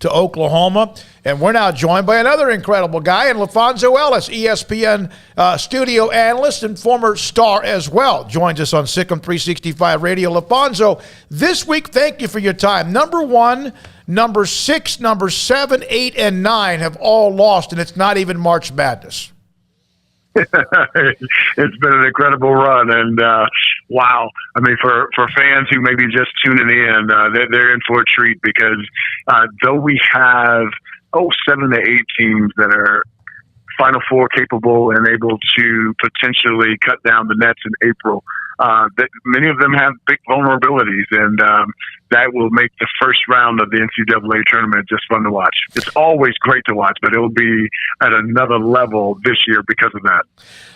to Oklahoma. And we're now joined by another incredible guy, and Laphonso Ellis, ESPN studio analyst and former star as well, joins us on Sikkim 365 Radio. Laphonso, this week, thank you for your time. Number 1, number 6, number 7, 8, and 9 have all lost, and it's not even March Madness. It's been an incredible run, and wow. I mean, for fans who may be just tuning in, they're in for a treat because though we have 7 to 8 teams that are Final Four capable and able to potentially cut down the nets in April, that many of them have big vulnerabilities, and that will make the first round of the NCAA tournament just fun to watch. It's always great to watch, but it will be at another level this year because of that.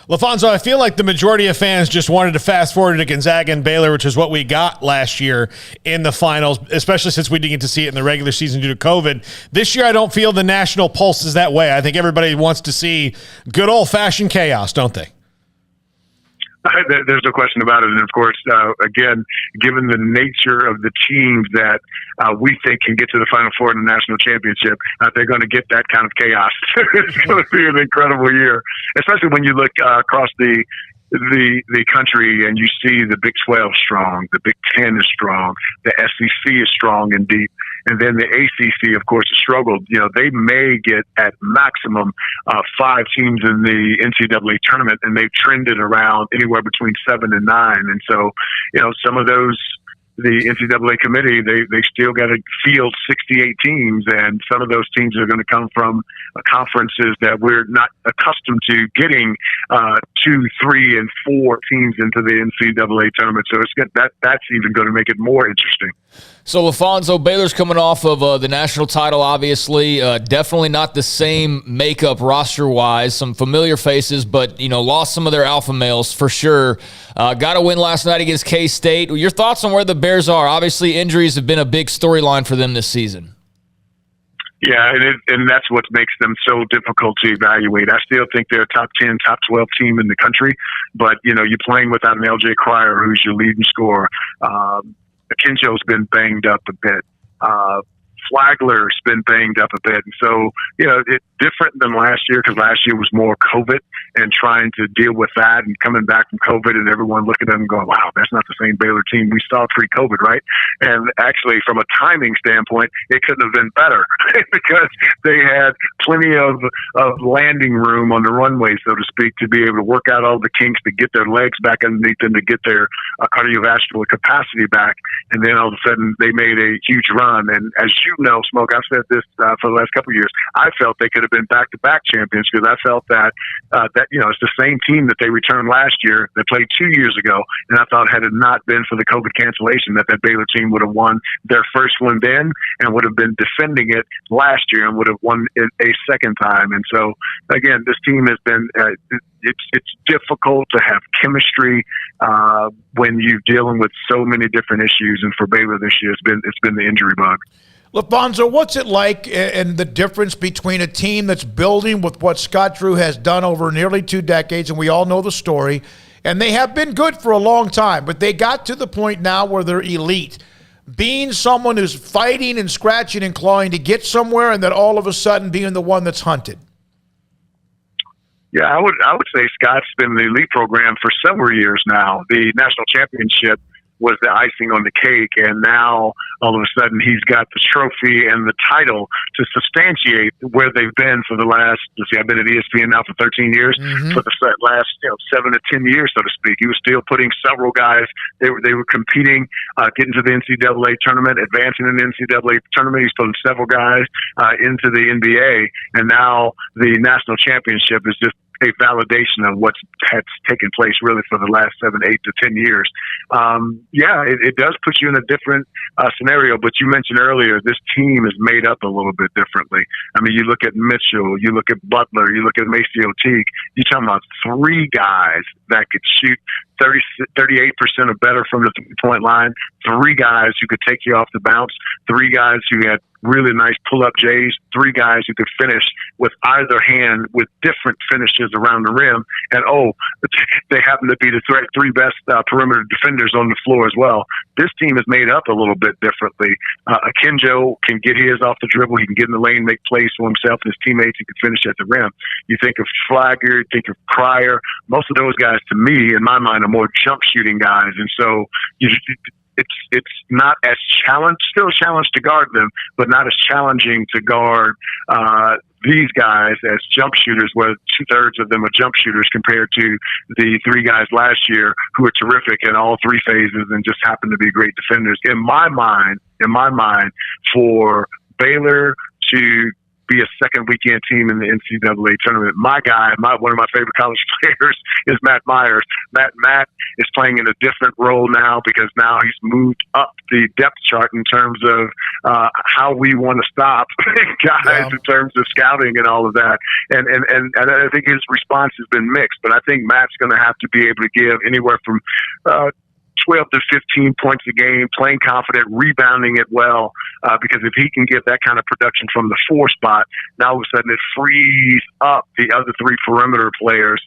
Laphonso, I feel like the majority of fans just wanted to fast forward to Gonzaga and Baylor, which is what we got last year in the finals, especially since we didn't get to see it in the regular season due to COVID. This year, I don't feel the national pulse is that way. I think everybody wants to see good old-fashioned chaos, don't they? There's no question about it. And, of course, again, given the nature of the teams that we think can get to the Final Four in the national championship, they're going to get that kind of chaos. It's going to be an incredible year, especially when you look across the country and you see the Big 12 strong, the Big 10 is strong, the SEC is strong and deep, and then the ACC, of course, has struggled. You know, they may get at maximum 5 teams in the NCAA tournament, and they've trended around anywhere between 7 and 9. And so, you know, some of those, the NCAA committee, they still got to field 68 teams, and some of those teams are going to come from conferences that we're not accustomed to getting 2, 3, and 4 teams into the NCAA tournament. So it's good, that's even going to make it more interesting. So, Laphonso, Baylor's coming off of the national title, obviously. Definitely not the same makeup roster-wise. Some familiar faces, but, you know, lost some of their alpha males for sure. Got a win last night against K-State. Your thoughts on where the Bears are? Obviously, injuries have been a big storyline for them this season. Yeah, and that's what makes them so difficult to evaluate. I still think they're a top 10, top 12 team in the country, but, you know, you're playing without an L.J. Cryer, who's your leading scorer. Akinjo's been banged up a bit. Flagler's been banged up a bit. And so, you know, it's different than last year because last year was more COVID and trying to deal with that and coming back from COVID and everyone looking at them and going, wow, that's not the same Baylor team we saw pre-COVID, right? And actually, from a timing standpoint, it couldn't have been better because they had plenty of landing room on the runway, so to speak, to be able to work out all the kinks, to get their legs back underneath them, to get their cardiovascular capacity back. And then all of a sudden, they made a huge run. And as you know, Smoak, I've said this for the last couple of years, I felt they could have been back-to-back champions because I felt that you know, it's the same team that they returned last year that played 2 years ago, and I thought had it not been for the COVID cancellation that Baylor team would have won their first one then and would have been defending it last year and would have won it a second time. And so, again, this team has been it's difficult to have chemistry when you're dealing with so many different issues, and for Baylor this year, it's been the injury bug. Laphonso, what's it like and the difference between a team that's building with what Scott Drew has done over nearly 2 decades, and we all know the story, and they have been good for a long time, but they got to the point now where they're elite, being someone who's fighting and scratching and clawing to get somewhere, and then all of a sudden being the one that's hunted? Yeah, I would say Scott's been in the elite program for several years now. The national championship was the icing on the cake, and now all of a sudden he's got the trophy and the title to substantiate where they've been for the last, I've been at ESPN now for 13 years, for the last 7 to 10 years, so to speak. He was still putting several guys, they were competing, getting to the NCAA tournament, advancing in the NCAA tournament. He's putting several guys into the NBA, and now the national championship is just a validation of what's taken place really for the last 7, 8 to 10 years. It does put you in a different scenario, but you mentioned earlier, this team is made up a little bit differently. I mean, you look at Mitchell, you look at Butler, you look at Maceo Teague, you're talking about 3 guys that could shoot 38% or better from the three-point line, 3 guys who could take you off the bounce, 3 guys who had really nice pull-up J's, 3 guys who could finish with either hand with different finishes around the rim. And, they happen to be the 3 best perimeter defenders on the floor as well. This team is made up a little bit differently. Akinjo can get his off the dribble. He can get in the lane, make plays for himself and his teammates. He can finish at the rim. You think of Flagger, you think of Cryer. Most of those guys, to me, in my mind, are more jump shooting guys. And so it's not as still a challenge to guard them, but not as challenging to guard these guys as jump shooters, where 2/3 of them are jump shooters compared to the 3 guys last year who are terrific in all 3 phases and just happen to be great defenders. In my mind, for Baylor to be a second weekend team in the NCAA tournament, my guy, one of my favorite college players is Matt Myers. Matt is playing in a different role now because now he's moved up the depth chart in terms of how we want to stop guys in terms of scouting and all of that. And I think his response has been mixed, but I think Matt's going to have to be able to give anywhere from 12 to 15 points a game, playing confident, rebounding it well, because if he can get that kind of production from the 4 spot, now all of a sudden it frees up the other 3 perimeter players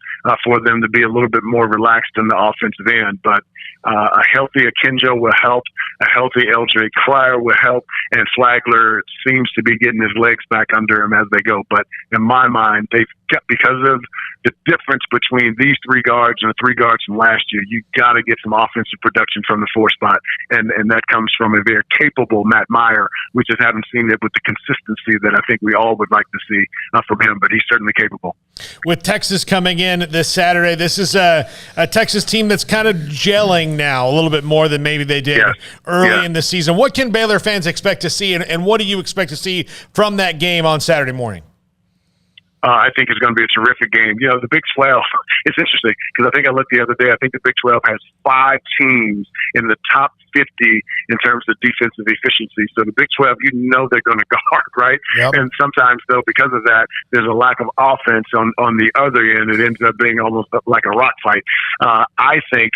for them to be a little bit more relaxed in the offensive end. But a healthy Akinjo will help, a healthy LJ Cryer will help, and Flagler seems to be getting his legs back under him as they go. But in my mind, because of the difference between these 3 guards and the 3 guards from last year, you got to get some offensive production from the 4 spot, and that comes from a very capable Matt Meyer. We just haven't seen it with the consistency that I think we all would like to see from him, but he's certainly capable. With Texas coming in this Saturday, this is a Texas team that's kind of gelling now a little bit more than maybe they did early in the season. What can Baylor fans expect to see, and what do you expect to see from that game on Saturday morning? I think it's going to be a terrific game. You know, the Big 12, it's interesting because I think I looked the other day, I think the Big 12 has 5 teams in the top 50 in terms of defensive efficiency. So the Big 12, you know they're going to guard, right? Yep. And sometimes, though, because of that, there's a lack of offense on the other end. It ends up being almost like a rock fight. I think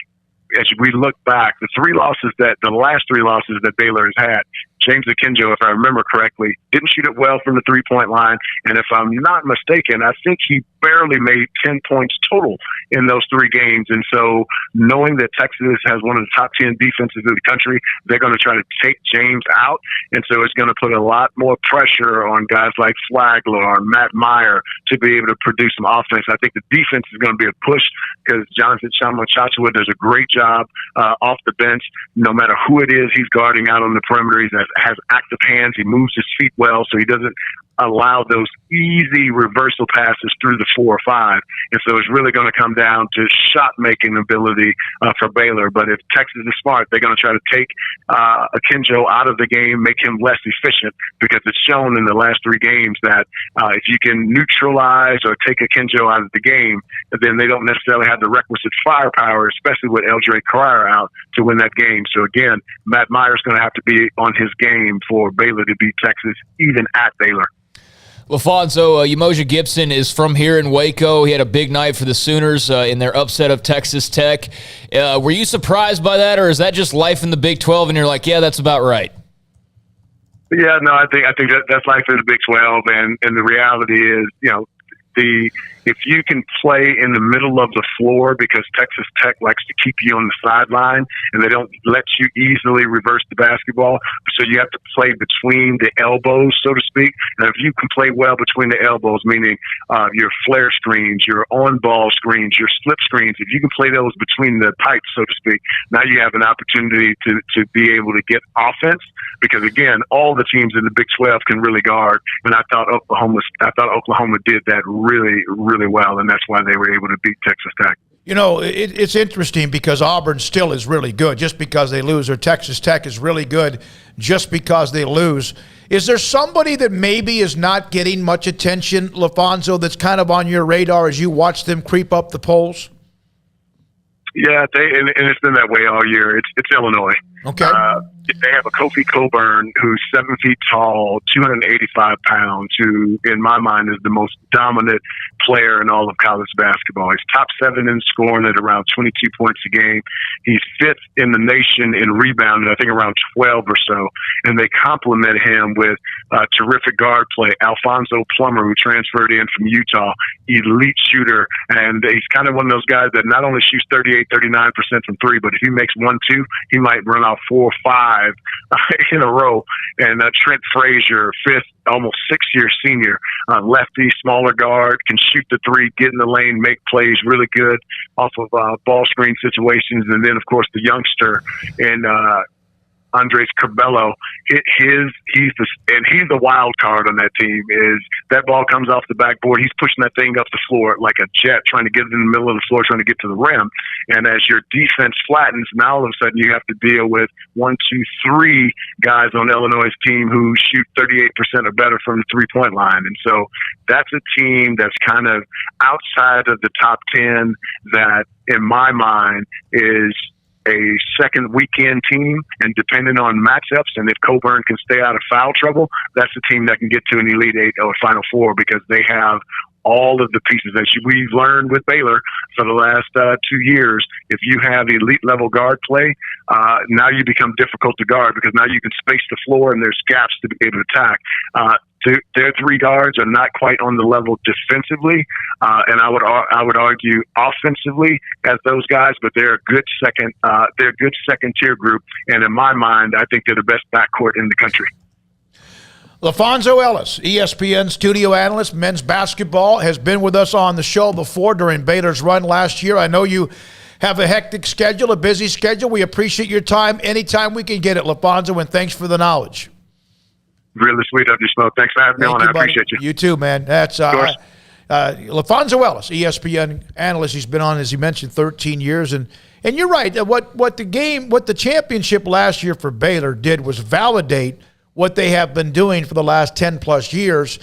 as we look back, the last 3 losses that Baylor has had, James Akinjo, if I remember correctly, didn't shoot it well from the 3-point line. And if I'm not mistaken, I think he barely made 10 points total in those 3 games. And so knowing that Texas has one of the top 10 defenses in the country, they're going to try to take James out. And so it's going to put a lot more pressure on guys like Flagler or Matt Meyer to be able to produce some offense. I think the defense is going to be a push because Jonathan Chachua does a great job off the bench. No matter who it is he's guarding out on the perimeter, he has active hands. He moves his feet well, so he doesn't allow those easy reversal passes through the 4 or 5. And so it's really going to come down to shot-making ability for Baylor. But if Texas is smart, they're going to try to take Akinjo out of the game, make him less efficient, because it's shown in the last 3 games that if you can neutralize or take Akinjo out of the game, then they don't necessarily have the requisite firepower, especially with LJ Cryer out, to win that game. So again, Matt Meyer's going to have to be on his game for Baylor to beat Texas, even at Baylor. Laphonso, Umoja Gibson is from here in Waco. He had a big night for the Sooners in their upset of Texas Tech. Were you surprised by that, or is that just life in the Big 12 and you're like, yeah, that's about right? Yeah, no, I think that's life in the Big 12, and the reality is, you know, if you can play in the middle of the floor, because Texas Tech likes to keep you on the sideline and they don't let you easily reverse the basketball, so you have to play between the elbows, so to speak. And if you can play well between the elbows, meaning your flare screens, your on-ball screens, your slip screens, if you can play those between the pipes, so to speak, now you have an opportunity to be able to get offense, because again, all the teams in the Big 12 can really guard, and I thought Oklahoma did that really, really well, and that's why they were able to beat Texas Tech. You know, it's interesting because Auburn still is really good just because they lose, or Texas Tech is really good just because they lose. Is there somebody that maybe is not getting much attention, Laphonso, that's kind of on your radar as you watch them creep up the polls? Yeah, and it's been that way all year. It's Illinois. Okay. They have a Kofi Coburn who's 7 feet tall, 285 pounds, who, in my mind, is the most dominant player in all of college basketball. He's top 7 in scoring at around 22 points a game. He's 5th in the nation in rebounding, I think around 12 or so. And they complement him with terrific guard play. Alphonso Plummer, who transferred in from Utah, elite shooter. And he's kind of one of those guys that not only shoots 38, 39% from three, but if he makes 1-2, he might run out 4 or 5 in a row. And Trent Frazier, 5th, almost 6-year senior, lefty, smaller guard, can shoot the three, get in the lane, make plays really good off of ball screen situations. And then, of course, the youngster and Andres Cabello, he's the wild card on that team. Is that ball comes off the backboard, he's pushing that thing up the floor like a jet, trying to get it in the middle of the floor, trying to get to the rim. And as your defense flattens, now all of a sudden you have to deal with 1, 2, 3 guys on Illinois' team who shoot 38% or better from the 3-point line. And so that's a team that's kind of outside of the top 10 that, in my mind, is a second weekend team, and depending on matchups, and if Coburn can stay out of foul trouble, that's a team that can get to an Elite Eight or Final Four, because they have all of the pieces that we've learned with Baylor for the last 2 years. If you have elite level guard play, now you become difficult to guard, because now you can space the floor and there's gaps to be able to attack. Their 3 guards are not quite on the level defensively, and I would argue offensively as those guys, but they're a good second tier group. And in my mind, I think they're the best backcourt in the country. Laphonso Ellis, ESPN studio analyst, men's basketball, has been with us on the show before during Baylor's run last year. I know you have a hectic schedule, a busy schedule. We appreciate your time anytime we can get it, Laphonso, and thanks for the knowledge. Really sweet of you, Smoak. Thanks for having me on. I appreciate you. You too, man. That's Laphonso Ellis, ESPN analyst. He's been on, as he mentioned, 13 years. And you're right. What the championship last year for Baylor did was validate what they have been doing for the last 10-plus years.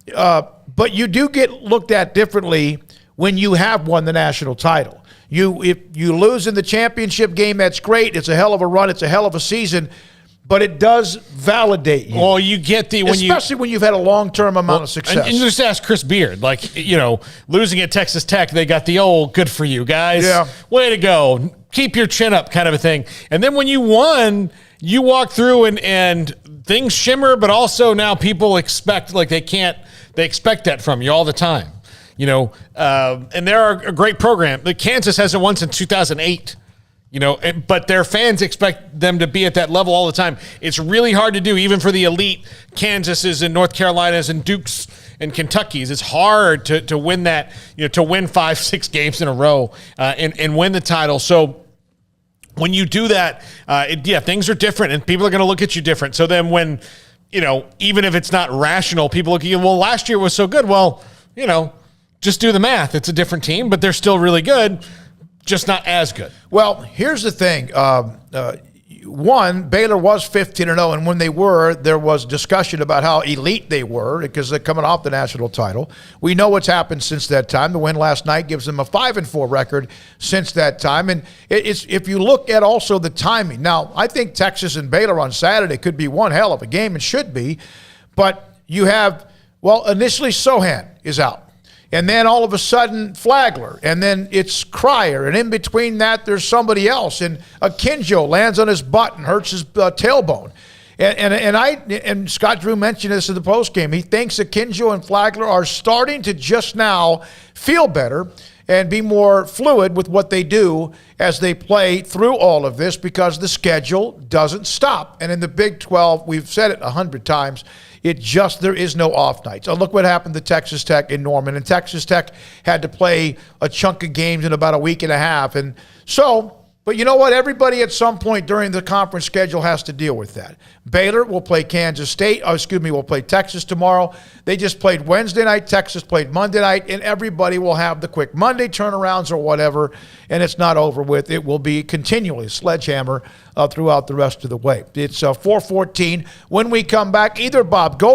But you do get looked at differently when you have won the national title. If you lose in the championship game, that's great. It's a hell of a run. It's a hell of a season. But it does validate you. Well, you get especially when you've had a long-term amount of success. And just ask Chris Beard. Losing at Texas Tech, they got the old "good for you guys." Yeah. Way to go. Keep your chin up, kind of a thing. And then when you won, you walk through and things shimmer, but also now people expect they expect that from you all the time. And they're a great program. Kansas hasn't won since 2008. But their fans expect them to be at that level all the time. It's really hard to do, even for the elite Kansases and North Carolinas and Dukes and Kentuckys. It's hard to win that, to win 5-6 games in a row and win the title. So when you do that, things are different and people are going to look at you different. So then when, even if it's not rational, people look at you, well, last year was so good. Well, just do the math. It's a different team, but they're still really good. Just not as good. Well, here's the thing. One, Baylor was 15-0, and when they were, there was discussion about how elite they were because they're coming off the national title. We know what's happened since that time. The win last night gives them a 5-4 record since that time. And it's if you look at also the timing. Now, I think Texas and Baylor on Saturday could be one hell of a game and should be. But you have, initially Sohan is out. And then all of a sudden, Flagler, and then it's Cryer, and in between that, there's somebody else. And Akinjo lands on his butt and hurts his tailbone. And Scott Drew mentioned this in the postgame. He thinks Akinjo and Flagler are starting to just now feel better and be more fluid with what they do as they play through all of this, because the schedule doesn't stop. And in the Big 12, we've said it 100 times, there is no off nights. Look what happened to Texas Tech in Norman. And Texas Tech had to play a chunk of games in about a week and a half. And so, but you know what? Everybody at some point during the conference schedule has to deal with that. Baylor will play will play Texas tomorrow. They just played Wednesday night. Texas played Monday night. And everybody will have the quick Monday turnarounds or whatever. And it's not over with. It will be continually sledgehammer throughout the rest of the way. It's 4:14. When we come back, either Bob Golick